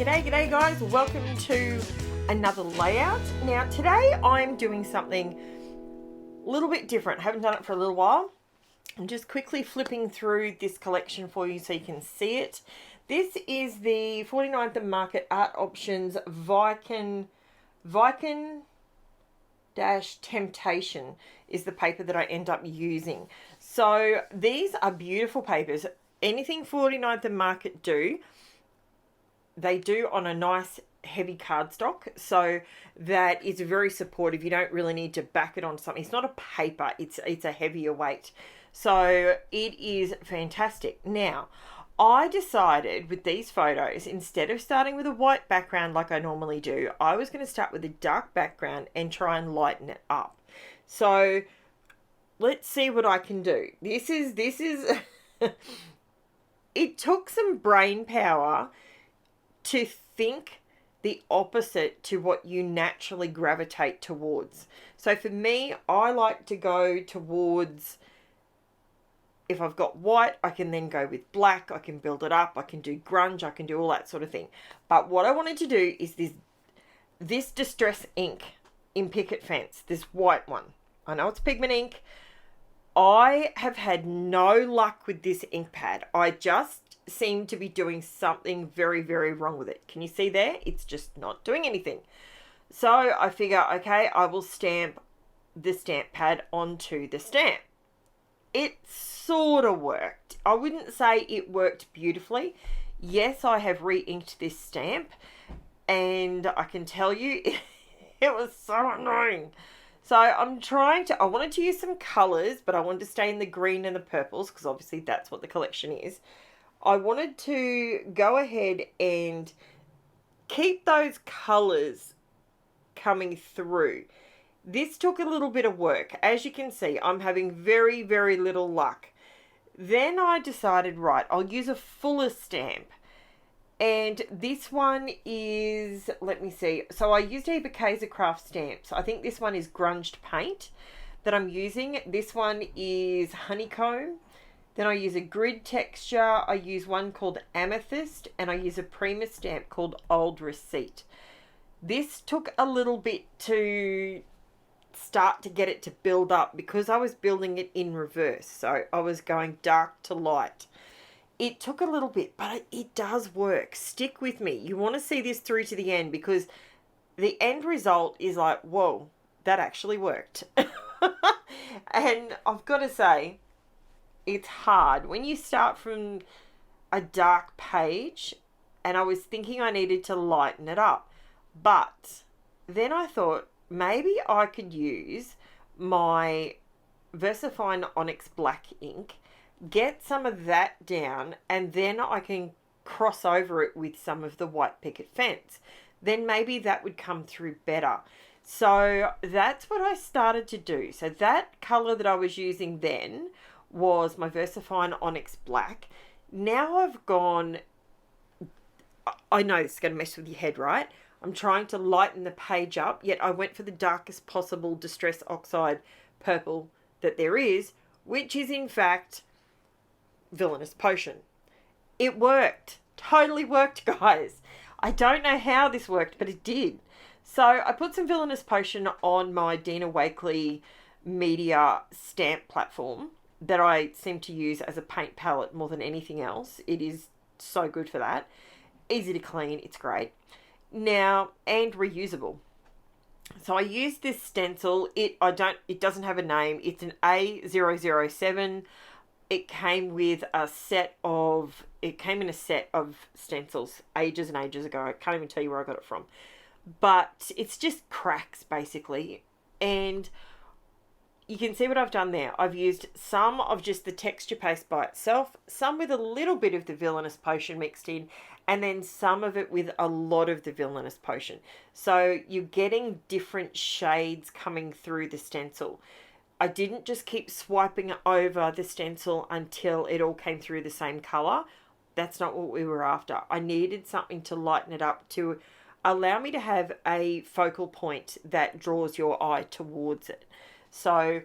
G'day guys, welcome to another layout. Now today I'm doing something a little bit different. I haven't done it for a little while. I'm just quickly flipping through this collection for you so you can see it. This is the 49th Market Art Options VIKEN Temptation is the paper that I end up using. So these are beautiful papers. Anything 49th Market do, they do on a nice heavy cardstock, so that is very supportive. You don't really need to back it on something. It's not a paper, it's a heavier weight. So it is fantastic. Now, I decided with these photos, instead of starting with a white background like I normally do, I was going to start with a dark background and try and lighten it up. So let's see what I can do. This is it took some brain power to think the opposite to what you naturally gravitate towards. So for me, I like to go towards, if I've got white, I can then go with black, I can build it up, I can do grunge, I can do all that sort of thing. But what I wanted to do is this distress ink in Picket Fence, this white one. I know it's pigment ink. I have had no luck with this ink pad. I just seem to be doing something very, very wrong with it. Can you see there? It's just not doing anything. So I figure, okay, I will stamp the stamp pad onto the stamp. It sort of worked. I wouldn't say it worked beautifully. Yes, I have re-inked this stamp, and I can tell you it was so annoying. So I wanted to use some colours, but I wanted to stay in the green and the purples because obviously that's what the collection is. I wanted to go ahead and keep those colours coming through. This took a little bit of work. As you can see, I'm having very, very little luck. Then I decided, right, I'll use a fuller stamp. And this one is, let me see. So I used a Kaisercraft stamps. I think this one is grunged paint that I'm using. This one is honeycomb. Then I use a grid texture. I use one called Amethyst, and I use a PRIMA stamp called Old Receipt. This took a little bit to start to get it to build up because I was building it in reverse. So I was going dark to light. It took a little bit, but it does work. Stick with me. You want to see this through to the end because the end result is like, whoa, that actually worked. And I've got to say, it's hard when you start from a dark page, and I was thinking I needed to lighten it up. But then I thought maybe I could use my VersaFine Onyx Black ink, get some of that down, and then I can cross over it with some of the white Picket Fence. Then maybe that would come through better. So that's what I started to do. So that colour that I was using then was my VersaFine Onyx Black. Now I've gone, I know this is going to mess with your head, right? I'm trying to lighten the page up, yet I went for the darkest possible Distress Oxide purple that there is, which is in fact Villainous Potion. It worked. Totally worked, guys. I don't know how this worked, but it did. So I put some Villainous Potion on my Dina Wakley Media stamp platform that I seem to use as a paint palette more than anything else. It is so good for that. Easy to clean. It's great. Now, and reusable. So I used this stencil. It doesn't have a name. It's an A007. It came in a set of stencils ages and ages ago. I can't even tell you where I got it from. But it's just cracks basically. And you can see what I've done there. I've used some of just the texture paste by itself, some with a little bit of the Villainous Potion mixed in, and then some of it with a lot of the Villainous Potion. So you're getting different shades coming through the stencil. I didn't just keep swiping over the stencil until it all came through the same colour. That's not what we were after. I needed something to lighten it up to allow me to have a focal point that draws your eye towards it. So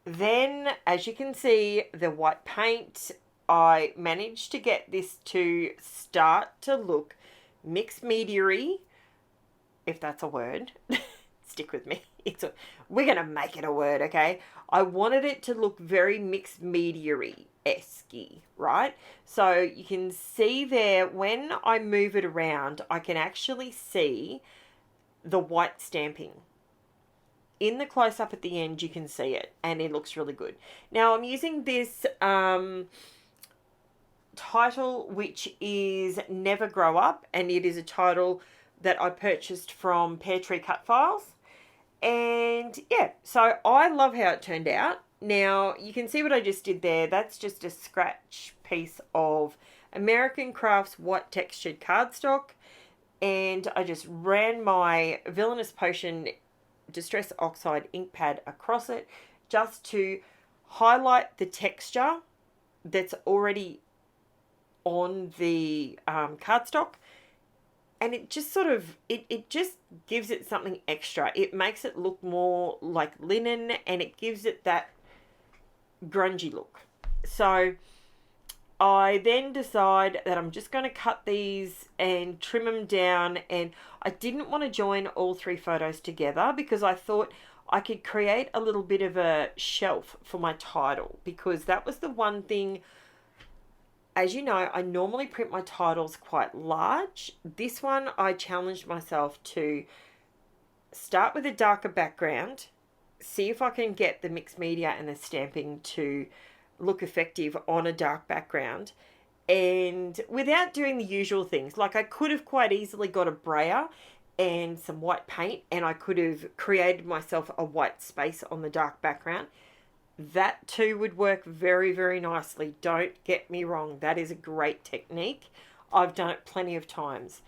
then, as you can see, the white paint, I managed to get this to start to look mixed media-y, if that's a word. Stick with me. We're going to make it a word, okay? I wanted it to look very mixed media-esque, right? So you can see there, when I move it around, I can actually see the white stamping. In the close-up at the end, you can see it, and it looks really good. Now, I'm using this title, which is Never Grow Up, and it is a title that I purchased from Peartree Cutfiles. And yeah, so I love how it turned out. Now, you can see what I just did there. That's just a scratch piece of American Crafts white textured cardstock. And I just ran my Villainous Potion Distress Oxide ink pad across it just to highlight the texture that's already on the cardstock. And it just sort of, it just gives it something extra. It makes it look more like linen, and it gives it that grungy look. So I then decide that I'm just going to cut these and trim them down. And I didn't want to join all 3 photos together because I thought I could create a little bit of a shelf for my title, because that was the one thing. As you know, I normally print my titles quite large. This one, I challenged myself to start with a darker background, see if I can get the mixed media and the stamping to look effective on a dark background, and without doing the usual things. Like, I could have quite easily got a brayer and some white paint, and I could have created myself a white space on the dark background. That too would work very, very nicely. Don't get me wrong. That is a great technique. I've done it plenty of times.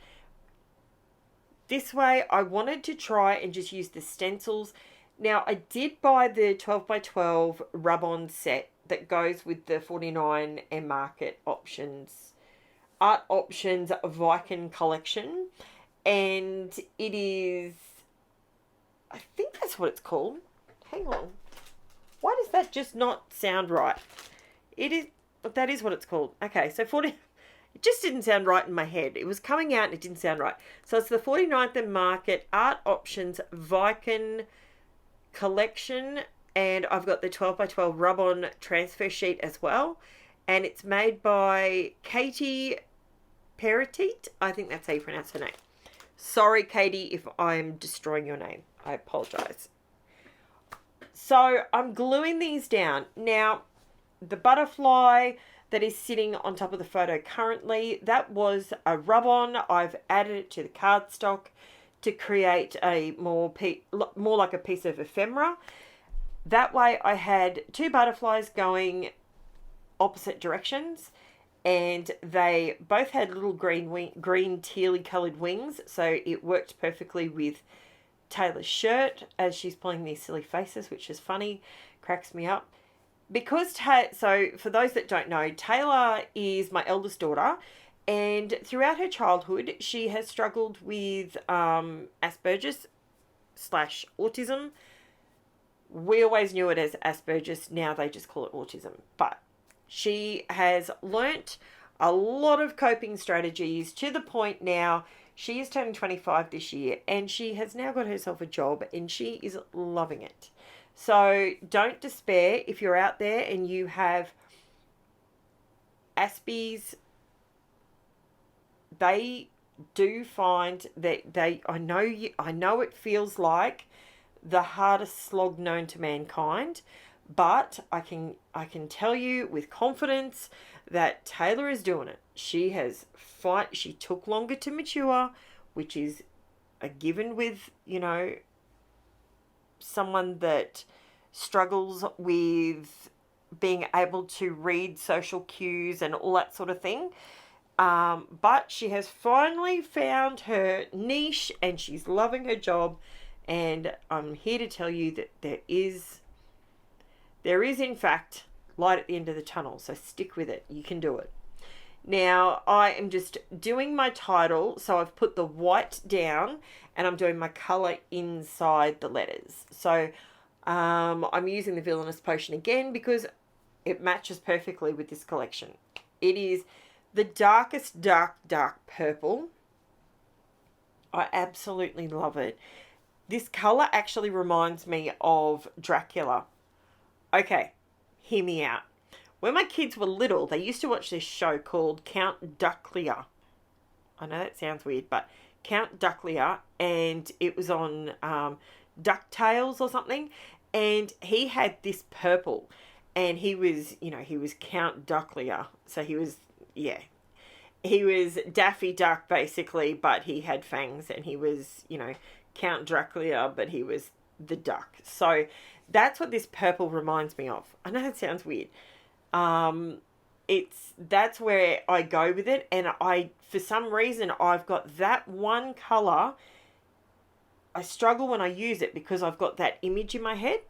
This way, I wanted to try and just use the stencils. Now, I did buy the 12x12 rub-on set that goes with the 49 and Market Options, Art Options Viken collection. And it is, I think that's what it's called. Hang on. Why does that just not sound right? It is, that is what it's called. Okay, so 40, it just didn't sound right in my head. It was coming out and it didn't sound right. So it's the 49th and Market Art Options Viken collection, and I've got the 12x12 rub-on transfer sheet as well. And it's made by Katie Peartree. I think that's how you pronounce her name. Sorry, Katie, if I'm destroying your name. I apologize. So I'm gluing these down. Now, the butterfly that is sitting on top of the photo currently, that was a rub-on. I've added it to the cardstock to create a more like a piece of ephemera. That way I had 2 butterflies going opposite directions, and they both had little green tealy coloured wings, so it worked perfectly with Taylor's shirt as she's pulling these silly faces, which is funny, cracks me up. Because so for those that don't know, Taylor is my eldest daughter, and throughout her childhood she has struggled with Asperger's / autism. We always knew it as Asperger's, now they just call it autism. But she has learnt a lot of coping strategies to the point now she is turning 25 this year, and she has now got herself a job, and she is loving it. So don't despair if you're out there and you have Aspies. They do find that I know it feels like the hardest slog known to mankind, but I can tell you with confidence that Taylor is doing it. She took longer to mature, which is a given with, someone that struggles with being able to read social cues and all that sort of thing. But she has finally found her niche, and she's loving her job. And I'm here to tell you that there is in fact light at the end of the tunnel. So stick with it. You can do it. Now, I am just doing my title. So I've put the white down and I'm doing my color inside the letters. So I'm using the Villainous Potion again because it matches perfectly with this collection. It is the darkest dark purple. I absolutely love it. This colour actually reminds me of Dracula. Okay, hear me out. When my kids were little, they used to watch this show called Count Ducklia. I know that sounds weird, but Count Ducklia, and it was on DuckTales or something, and he had this purple, and he was, he was Count Ducklia, so he was, yeah, he was Daffy Duck basically, but he had fangs, and he was, Count Dracula, but he was the duck. So that's what this purple reminds me of. I know that sounds weird. That's where I go with it, and for some reason I've got that one color. I struggle when I use it because I've got that image in my head.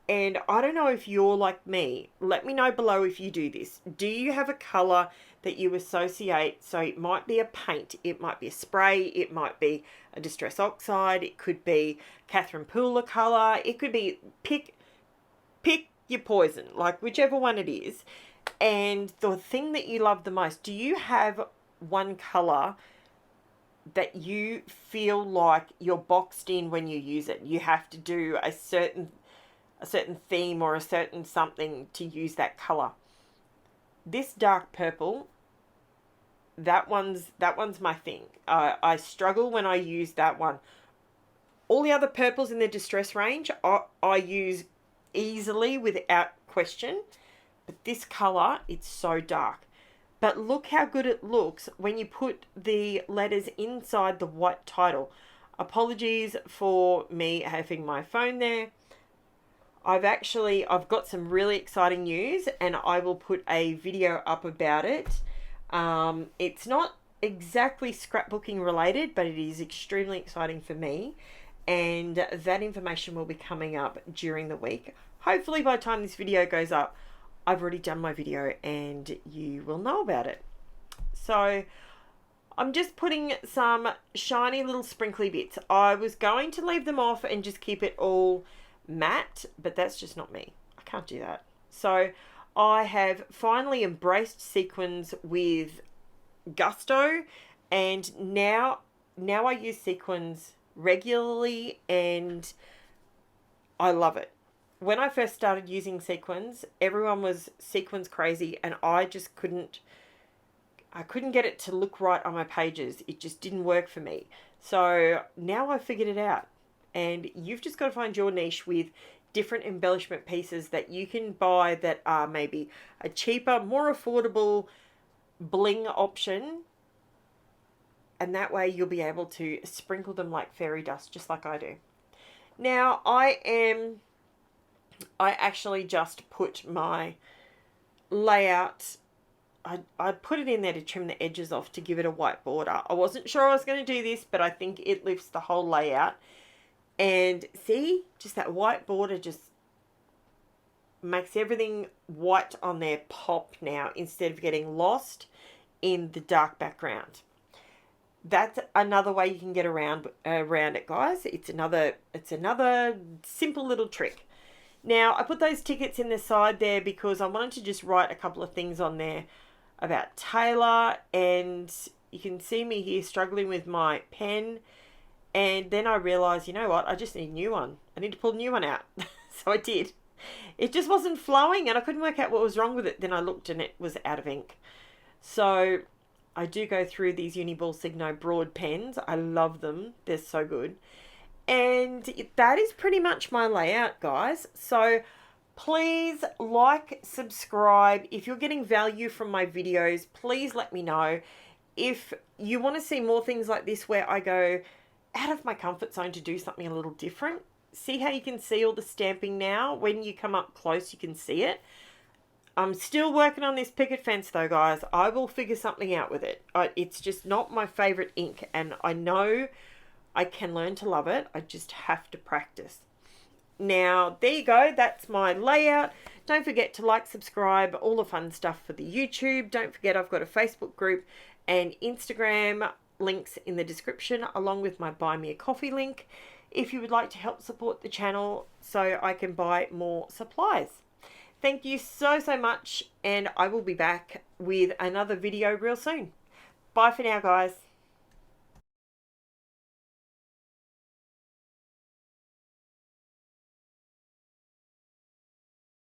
And I don't know if you're like me. Let me know below if you do this. Do you have a colour that you associate? So it might be a paint, it might be a spray, it might be a Distress Oxide, it could be Catherine Pooler colour, it could be pick your poison, like whichever one it is. And the thing that you love the most, do you have one colour that you feel like you're boxed in when you use it? You have to do a certain theme or a certain something to use that color. This dark purple, that one's my thing. I struggle when I use that one. All the other purples in the Distress range I use easily without question, but this color, it's so dark. But look how good it looks when you put the letters inside the white title. Apologies for me having my phone there. I've got some really exciting news, and I will put a video up about it. It's not exactly scrapbooking related, but it is extremely exciting for me, and that information will be coming up during the week. Hopefully by the time this video goes up, I've already done my video and you will know about it. So I'm just putting some shiny little sprinkly bits. I was going to leave them off and just keep it all matte, but that's just not me. I can't do that. So I have finally embraced sequins with gusto, and now I use sequins regularly and I love it. When I first started using sequins, everyone was sequins crazy, and I just couldn't get it to look right on my pages. It just didn't work for me. So now I've figured it out, and you've just got to find your niche with different embellishment pieces that you can buy that are maybe a cheaper, more affordable bling option, and that way you'll be able to sprinkle them like fairy dust, just like I do. Now I actually just put my layout, I put it in there to trim the edges off to give it a white border. I wasn't sure I was going to do this, but I think it lifts the whole layout. And see, just that white border just makes everything white on there pop now, instead of getting lost in the dark background. That's another way you can get around it, guys. It's another simple little trick. Now, I put those tickets in the side there because I wanted to just write a couple of things on there about Taylor, and you can see me here struggling with my pen, and then I realised, you know what, I just need a new one. I need to pull a new one out. So I did. It just wasn't flowing, and I couldn't work out what was wrong with it. Then I looked and it was out of ink. So I do go through these Uniball Signo broad pens. I love them. They're so good. And that is pretty much my layout, guys. So please like, subscribe. If you're getting value from my videos, please let me know. If you want to see more things like this where I go out of my comfort zone to do something a little different, see how you can see all the stamping now? When you come up close, you can see it. I'm still working on this picket fence though, guys. I will figure something out with it. It's just not my favorite ink, and I know I can learn to love it. I just have to practice. Now, there you go. That's my layout. Don't forget to like, subscribe, all the fun stuff for the YouTube. Don't forget I've got a Facebook group and Instagram, links in the description, along with my Buy Me a Coffee link, if you would like to help support the channel so I can buy more supplies. Thank you so much, and I will be back with another video real soon. Bye for now, guys.